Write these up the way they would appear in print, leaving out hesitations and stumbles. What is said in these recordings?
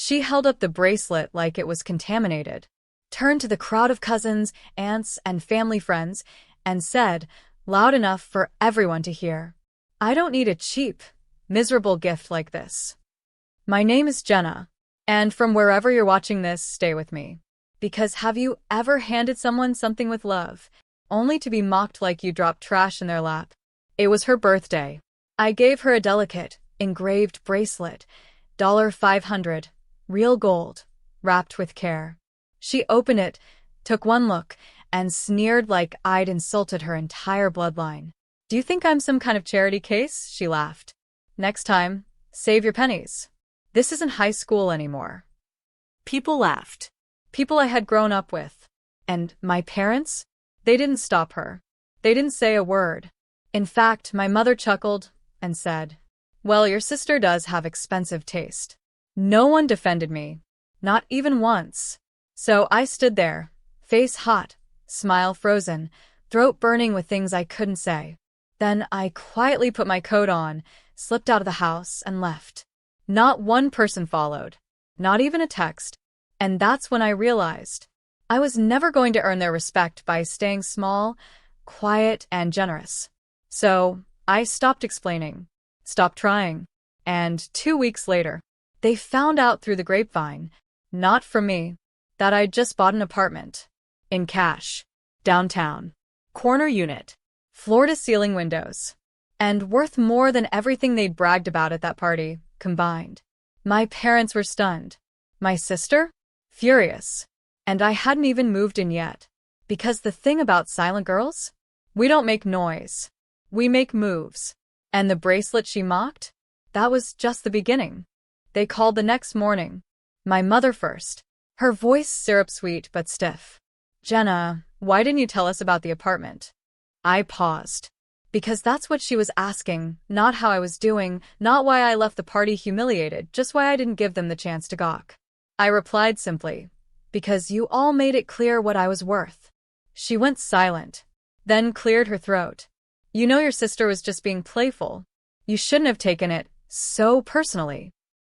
She held up the bracelet like it was contaminated, turned to the crowd of cousins, aunts, and family friends, and said, loud enough for everyone to hear, "I don't need a cheap, miserable gift like this. My name is Jenna, and from wherever you're watching this, stay with me. Because have you ever handed someone something with love, only to be mocked like you dropped trash in their lap?" It was her birthday. I gave her a delicate, engraved bracelet, $500, real gold, wrapped with care. She opened it, took one look, and sneered like I'd insulted her entire bloodline. "Do you think I'm some kind of charity case?" she laughed. "Next time, save your pennies. This isn't high school anymore." People laughed. People I had grown up with. And my parents? They didn't stop her. They didn't say a word. In fact, my mother chuckled and said, "Well, your sister does have expensive taste." No one defended me. Not even once. So I stood there, face hot, smile frozen, throat burning with things I couldn't say. Then I quietly put my coat on, slipped out of the house, and left. Not one person followed. Not even a text. And that's when I realized I was never going to earn their respect by staying small, quiet, and generous. So I stopped explaining, stopped trying, and 2 weeks later, they found out through the grapevine, not from me, that I'd just bought an apartment. In cash. Downtown. Corner unit. Floor-to-ceiling windows. And worth more than everything they'd bragged about at that party, combined. My parents were stunned. My sister? Furious. And I hadn't even moved in yet. Because the thing about silent girls? We don't make noise. We make moves. And the bracelet she mocked? That was just the beginning. They called the next morning. My mother first. Her voice syrup-sweet but stiff. "Jenna, why didn't you tell us about the apartment?" I paused. Because that's what she was asking, not how I was doing, not why I left the party humiliated, just why I didn't give them the chance to gawk. I replied simply, "Because you all made it clear what I was worth." She went silent, then cleared her throat. "You know your sister was just being playful. You shouldn't have taken it so personally."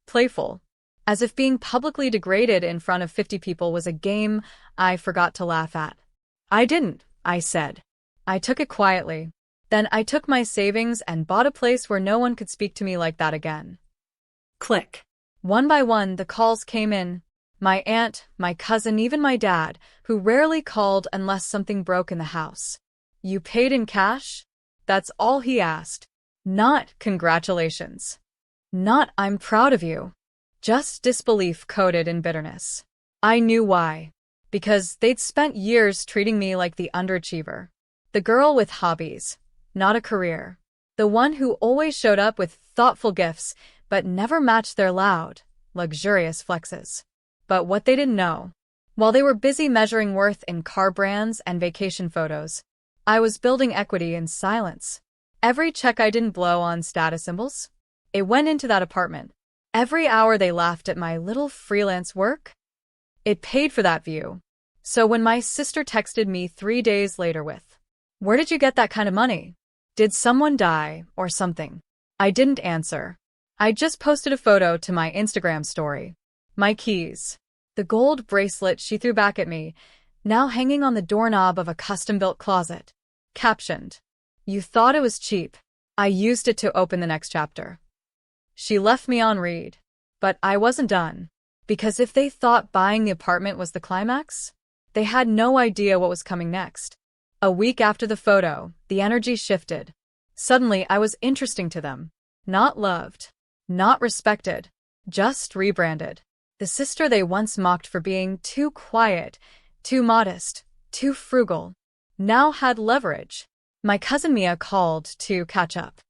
Playful. As if being publicly degraded in front of 50 people was a game I forgot to laugh at. "I didn't," I said. "I took it quietly. Then I took my savings and bought a place where no one could speak to me like that again." Click. One by one, the calls came in. My aunt, my cousin, even my dad, who rarely called unless something broke in the house. "You paid in cash?" That's all he asked. Not "congratulations." Not "I'm proud of you." Just disbelief coated in bitterness. I knew why. Because they'd spent years treating me like the underachiever. The girl with hobbies, not a career. The one who always showed up with thoughtful gifts, but never matched their loud, luxurious flexes. But what they didn't know, while they were busy measuring worth in car brands and vacation photos, I was building equity in silence. Every check I didn't blow on status symbols, it went into that apartment. Every hour they laughed at my little freelance work, it paid for that view. So when my sister texted me 3 days later with, "Where did you get that kind of money? Did someone die or something?" I didn't answer. I just posted a photo to my Instagram story. My keys. The gold bracelet she threw back at me, now hanging on the doorknob of a custom-built closet. Captioned, "You thought it was cheap. I used it to open the next chapter." She left me on read. But I wasn't done. Because if they thought buying the apartment was the climax, they had no idea what was coming next. A week after the photo, the energy shifted. Suddenly, I was interesting to them. Not loved. Not respected. Just rebranded. The sister they once mocked for being too quiet, too modest, too frugal, now had leverage. My cousin Mia called to catch up.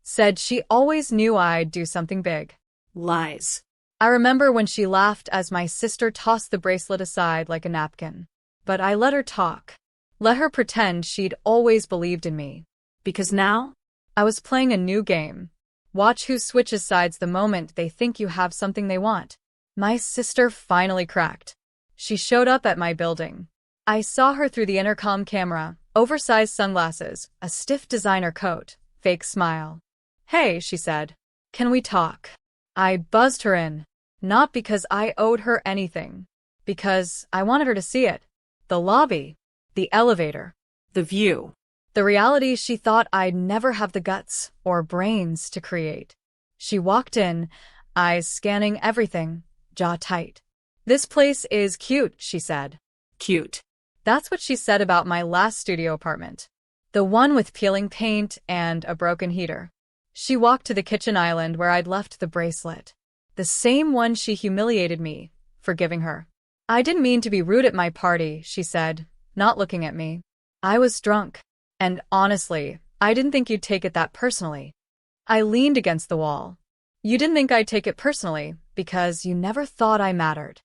Said she always knew I'd do something big. Lies. I remember when she laughed as my sister tossed the bracelet aside like a napkin. But I let her talk. Let her pretend she'd always believed in me. Because now, I was playing a new game. Watch who switches sides the moment they think you have something they want. My sister finally cracked. She showed up at my building. I saw her through the intercom camera, oversized sunglasses, a stiff designer coat, fake smile. "Hey," she said. "Can we talk?" I buzzed her in. Not because I owed her anything. Because I wanted her to see it. The lobby. The elevator. The view. The reality she thought I'd never have the guts or brains to create. She walked in, eyes scanning everything, jaw tight. "This place is cute," she said. Cute. That's what she said about my last studio apartment. The one with peeling paint and a broken heater. She walked to the kitchen island where I'd left the bracelet. The same one she humiliated me for giving her. "I didn't mean to be rude at my party," she said, not looking at me. "I was drunk. And honestly, I didn't think you'd take it that personally." I leaned against the wall. "You didn't think I'd take it personally because you never thought I mattered."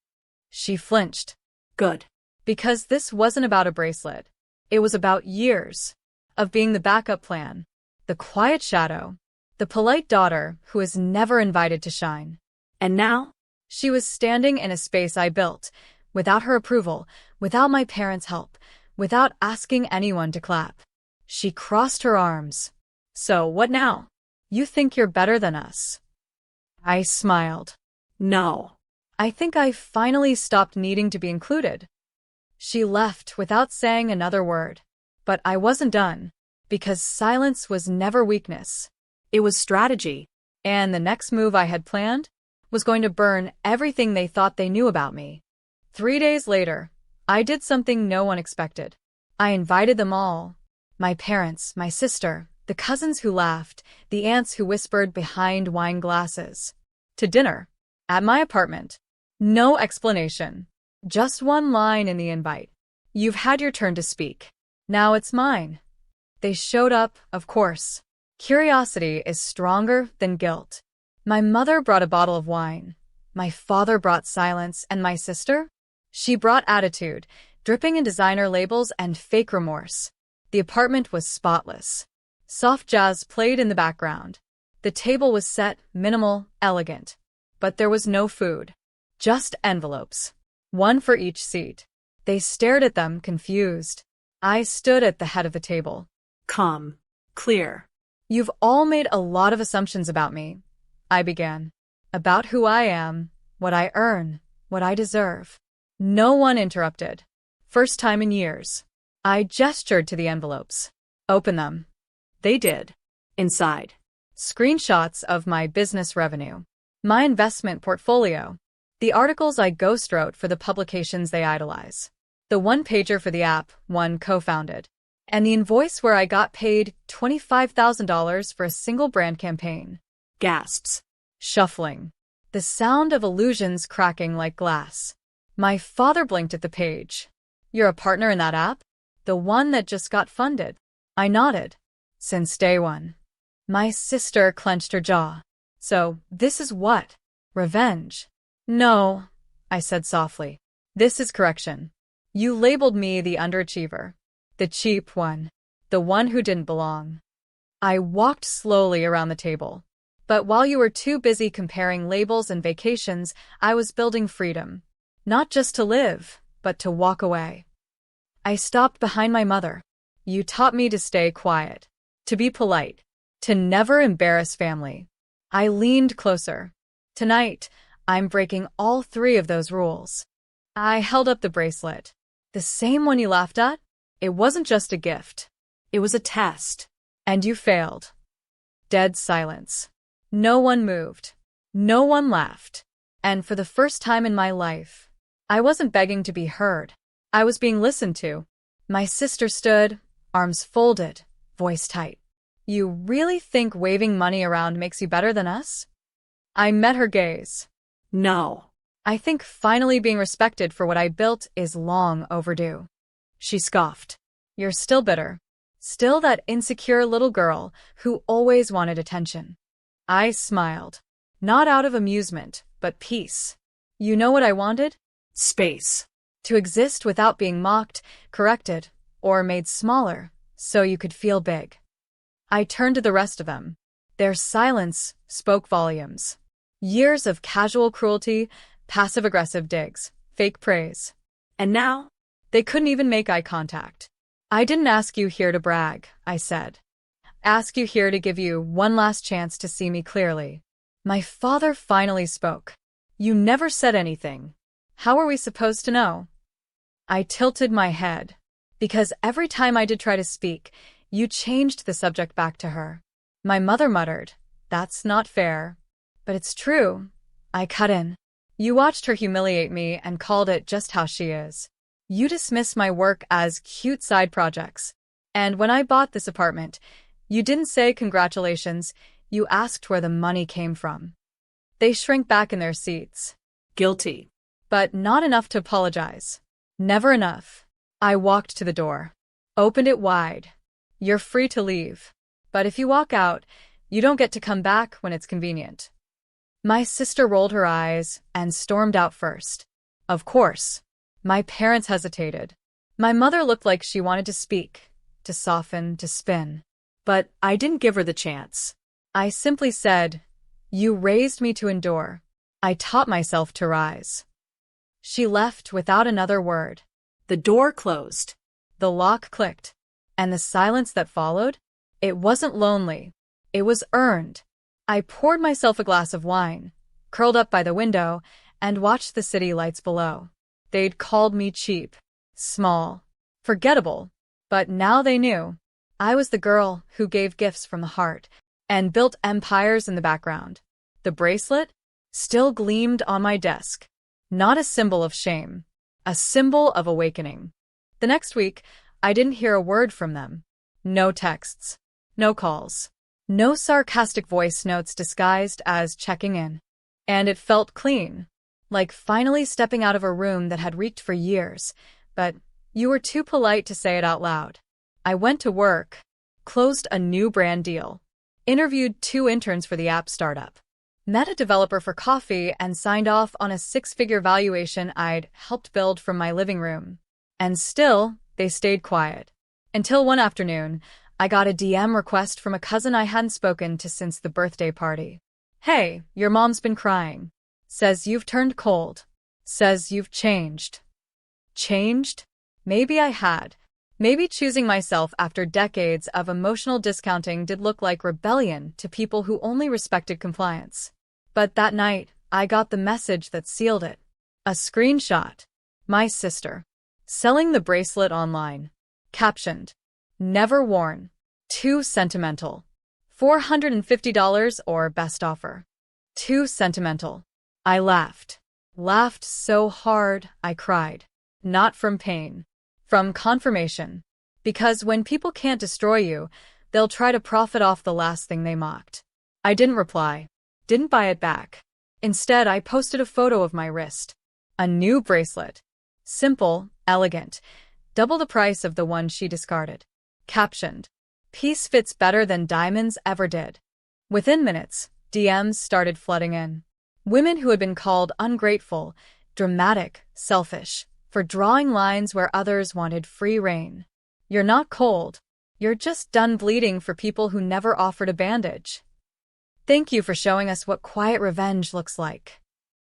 She flinched. Good. Because this wasn't about a bracelet. It was about years of being the backup plan, the quiet shadow, the polite daughter who was never invited to shine. And now? She was standing in a space I built, without her approval, without my parents' help, without asking anyone to clap. She crossed her arms. "So what now? You think you're better than us?" I smiled. No. "I think I finally stopped needing to be included." She left without saying another word. But I wasn't done, because silence was never weakness. It was strategy. And the next move I had planned was going to burn everything they thought they knew about me. 3 days later, I did something no one expected. I invited them all. My parents, my sister, the cousins who laughed, the aunts who whispered behind wine glasses. To dinner. At my apartment. No explanation. Just one line in the invite. "You've had your turn to speak. Now it's mine." They showed up, of course. Curiosity is stronger than guilt. My mother brought a bottle of wine. My father brought silence, and my sister? She brought attitude, dripping in designer labels and fake remorse. The apartment was spotless. Soft jazz played in the background. The table was set, minimal, elegant. But there was no food. Just envelopes. One for each seat. They stared at them, confused. I stood at the head of the table. Calm. Clear. "You've all made a lot of assumptions about me," I began. "About who I am, what I earn, what I deserve." No one interrupted. First time in years. I gestured to the envelopes. "Open them." They did. Inside. Screenshots of my business revenue. My investment portfolio. The articles I ghostwrote for the publications they idolize. The one-pager for the app one co-founded. And the invoice where I got paid $25,000 for a single brand campaign. Gasps. Shuffling. The sound of illusions cracking like glass. My father blinked at the page. "You're a partner in that app? The one that just got funded?" I nodded. "Since day one." My sister clenched her jaw. "So, this is what? Revenge?" "No," I said softly. "This is correction. You labeled me the underachiever. The cheap one. The one who didn't belong." I walked slowly around the table. "But while you were too busy comparing labels and vacations, I was building freedom. Not just to live, but to walk away." I stopped behind my mother. "You taught me to stay quiet, to be polite, to never embarrass family." I leaned closer. "Tonight, I'm breaking all 3 of those rules." I held up the bracelet. "The same one you laughed at? It wasn't just a gift. It was a test. And you failed." Dead silence. No one moved. No one laughed. And for the first time in my life, I wasn't begging to be heard. I was being listened to. My sister stood, arms folded, voice tight. "You really think waving money around makes you better than us?" I met her gaze. No. "I think finally being respected for what I built is long overdue." She scoffed. "You're still bitter. Still that insecure little girl who always wanted attention." I smiled. Not out of amusement, but peace. "You know what I wanted?" Space. To exist without being mocked, corrected, or made smaller, so you could feel big. I turned to the rest of them. Their silence spoke volumes. Years of casual cruelty, passive-aggressive digs, fake praise. And now? They couldn't even make eye contact. "I didn't ask you here to brag," I said. "Ask you here to give you one last chance to see me clearly." My father finally spoke. You never said anything. How are we supposed to know? I tilted my head. Because every time I did try to speak, you changed the subject back to her. My mother muttered, "That's not fair." But it's true. I cut in. You watched her humiliate me and called it just how she is. You dismissed my work as cute side projects. And when I bought this apartment, you didn't say congratulations, you asked where the money came from. They shrank back in their seats. Guilty. But not enough to apologize. Never enough. I walked to the door. Opened it wide. You're free to leave. But if you walk out, you don't get to come back when it's convenient. My sister rolled her eyes and stormed out first. Of course. My parents hesitated. My mother looked like she wanted to speak, to soften, to spin. But I didn't give her the chance. I simply said, "You raised me to endure. I taught myself to rise." She left without another word. The door closed. The lock clicked. And the silence that followed? It wasn't lonely. It was earned. I poured myself a glass of wine, curled up by the window, and watched the city lights below. They'd called me cheap, small, forgettable, but now they knew. I was the girl who gave gifts from the heart and built empires in the background. The bracelet still gleamed on my desk, not a symbol of shame, a symbol of awakening. The next week, I didn't hear a word from them. No texts, no calls. No sarcastic voice notes disguised as checking in. And it felt clean, like finally stepping out of a room that had reeked for years, but you were too polite to say it out loud. I went to work, closed a new brand deal, interviewed 2 interns for the app startup, met a developer for coffee, and signed off on a 6-figure valuation I'd helped build from my living room. And still, they stayed quiet. Until one afternoon, I got a DM request from a cousin I hadn't spoken to since the birthday party. "Hey, your mom's been crying. Says you've turned cold. Says you've changed." Changed? Maybe I had. Maybe choosing myself after decades of emotional discounting did look like rebellion to people who only respected compliance. But that night, I got the message that sealed it. A screenshot. My sister. Selling the bracelet online. Captioned, "Never worn. Too sentimental. $450 or best offer." Too sentimental. I laughed. Laughed so hard, I cried. Not from pain. From confirmation. Because when people can't destroy you, they'll try to profit off the last thing they mocked. I didn't reply. Didn't buy it back. Instead, I posted a photo of my wrist. A new bracelet. Simple, elegant. Double the price of the one she discarded. Captioned, "Piece fits better than diamonds ever did." Within minutes, DMs started flooding in. Women who had been called ungrateful, dramatic, selfish, for drawing lines where others wanted free rein. You're not cold. You're just done bleeding for people who never offered a bandage. Thank you for showing us what quiet revenge looks like.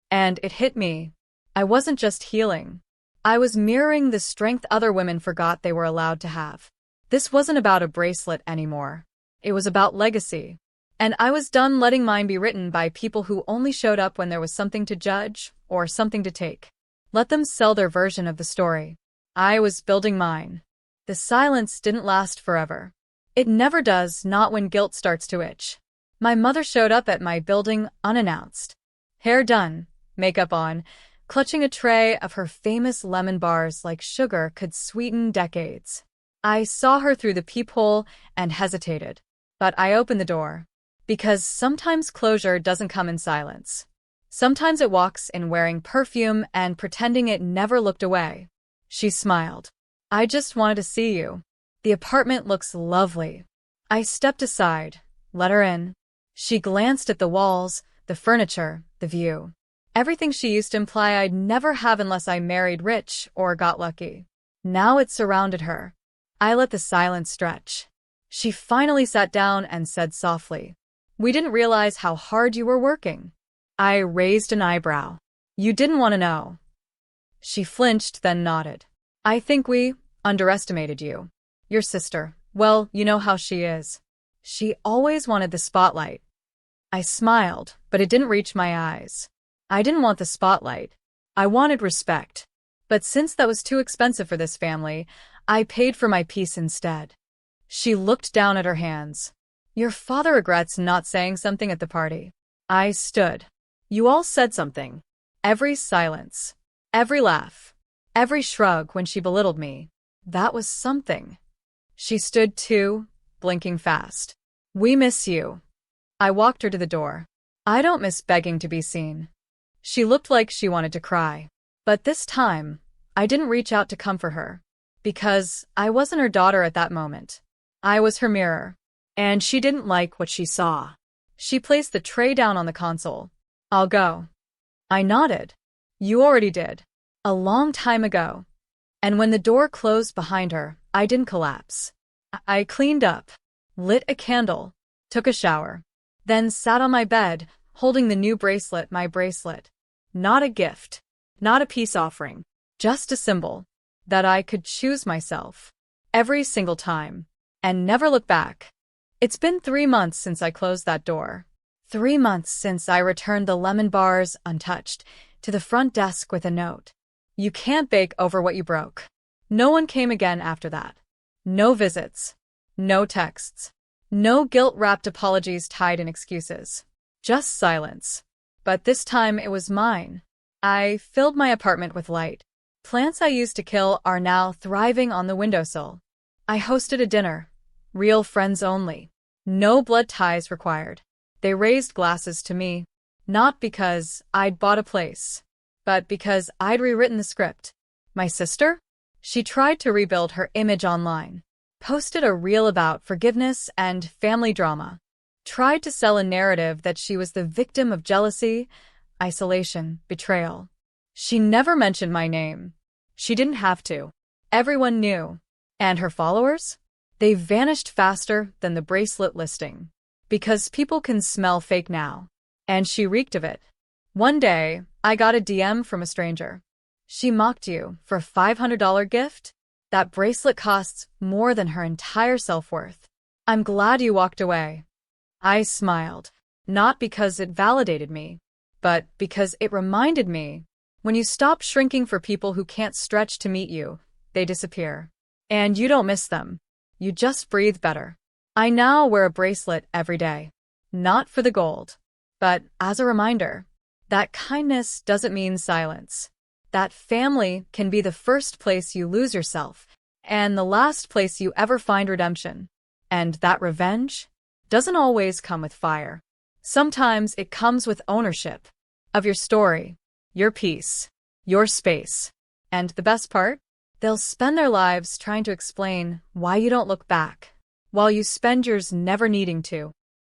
And it hit me. I wasn't just healing. I was mirroring the strength other women forgot they were allowed to have. This wasn't about a bracelet anymore. It was about legacy. And I was done letting mine be written by people who only showed up when there was something to judge or something to take. Let them sell their version of the story. I was building mine. The silence didn't last forever. It never does, not when guilt starts to itch. My mother showed up at my building unannounced. Hair done, makeup on, clutching a tray of her famous lemon bars like sugar could sweeten decades. I saw her through the peephole and hesitated. But I opened the door. Because sometimes closure doesn't come in silence. Sometimes it walks in wearing perfume and pretending it never looked away. She smiled. "I just wanted to see you. The apartment looks lovely." I stepped aside, let her in. She glanced at the walls, the furniture, the view. Everything she used to imply I'd never have unless I married rich or got lucky. Now it surrounded her. I let the silence stretch. She finally sat down and said softly, "We didn't realize how hard you were working." I raised an eyebrow. "You didn't want to know." She flinched, then nodded. "I think we underestimated you. Your sister, well, you know how she is. She always wanted the spotlight." I smiled, but it didn't reach my eyes. I didn't want the spotlight. I wanted respect. But since that was too expensive for this family, I paid for my peace instead. She looked down at her hands. Your father regrets not saying something at the party. I stood. You all said something. Every silence. Every laugh. Every shrug when she belittled me. That was something. She stood too, blinking fast. We miss you. I walked her to the door. I don't miss begging to be seen. She looked like she wanted to cry. But this time, I didn't reach out to comfort her. Because I wasn't her daughter at that moment. I was her mirror. And she didn't like what she saw. She placed the tray down on the console. I'll go. I nodded. You already did. A long time ago. And when the door closed behind her, I didn't collapse. I cleaned up, lit a candle, took a shower, then sat on my bed, holding the new bracelet, my bracelet. Not a gift, not a peace offering, just a symbol that I could choose myself every single time and never look back. It's been 3 months since I closed that door. 3 months since I returned the lemon bars untouched to the front desk with a note. You can't bake over what you broke. No one came again after that. No visits. No texts. No guilt-wrapped apologies tied in excuses. Just silence. But this time it was mine. I filled my apartment with light. Plants I used to kill are now thriving on the windowsill. I hosted a dinner. Real friends only. No blood ties required. They raised glasses to me. Not because I'd bought a place, but because I'd rewritten the script. My sister? She tried to rebuild her image online. Posted a reel about forgiveness and family drama. Tried to sell a narrative that she was the victim of jealousy, isolation, betrayal. She never mentioned my name. She didn't have to. Everyone knew. And her followers? They vanished faster than the bracelet listing. Because people can smell fake now. And she reeked of it. One day, I got a DM from a stranger. She mocked you for a $500 gift? That bracelet costs more than her entire self-worth. I'm glad you walked away. I smiled. Not because it validated me, but because it reminded me, when you stop shrinking for people who can't stretch to meet you, they disappear. And you don't miss them. You just breathe better. I now wear a bracelet every day. Not for the gold, but as a reminder that kindness doesn't mean silence. That family can be the first place you lose yourself and the last place you ever find redemption. And that revenge doesn't always come with fire. Sometimes it comes with ownership of your story, your peace, your space. And the best part? They'll spend their lives trying to explain why you don't look back, while you spend yours never needing to.